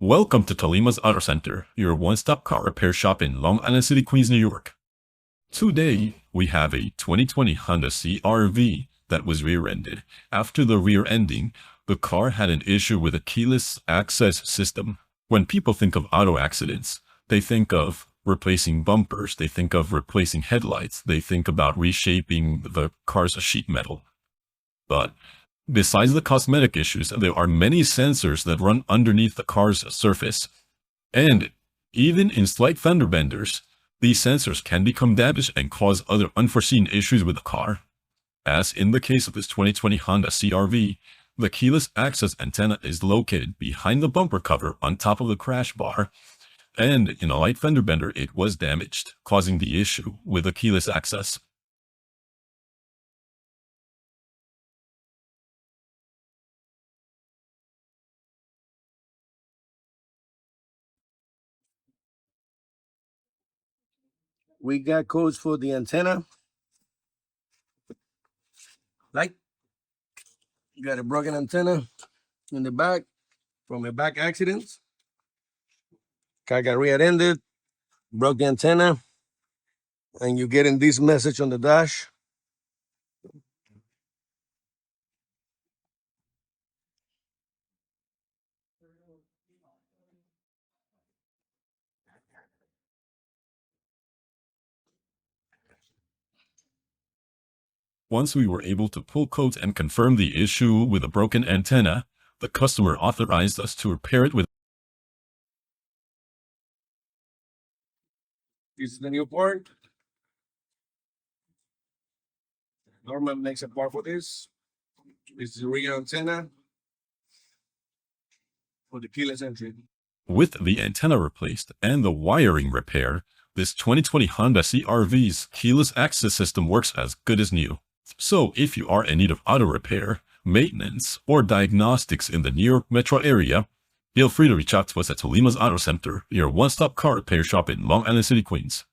Welcome to Tolima's Auto Center, your one-stop car repair shop in Long Island City, Queens, New York. Today, we have a 2020 Honda CR-V that was rear-ended. After the rear-ending, the car had an issue with a keyless access system. When people think of auto accidents, they think of replacing bumpers, they think of replacing headlights, they think about reshaping the car's sheet metal. But besides the cosmetic issues, there are many sensors that run underneath the car's surface. And even in slight fender benders, these sensors can become damaged and cause other unforeseen issues with the car. As in the case of this 2020 Honda CR-V, the keyless access antenna is located behind the bumper cover on top of the crash bar, and in a light fender bender it was damaged, causing the issue with the keyless access. We got codes for the antenna. Like, you got a broken antenna in the back from a back accident. Car got rear-ended, broke the antenna, and you're getting this message on the dash. Once we were able to pull codes and confirm the issue with a broken antenna, the customer authorized us to repair it with. This is the new part. Dorman makes a part for this. This is the rear antenna for the keyless entry. With the antenna replaced and the wiring repaired, this 2020 Honda CR-V's keyless access system works as good as new. So if you are in need of auto repair, maintenance, or diagnostics in the New York metro area, feel free to reach out to us at Tolima's Auto Center, your one-stop car repair shop in Long Island City, Queens.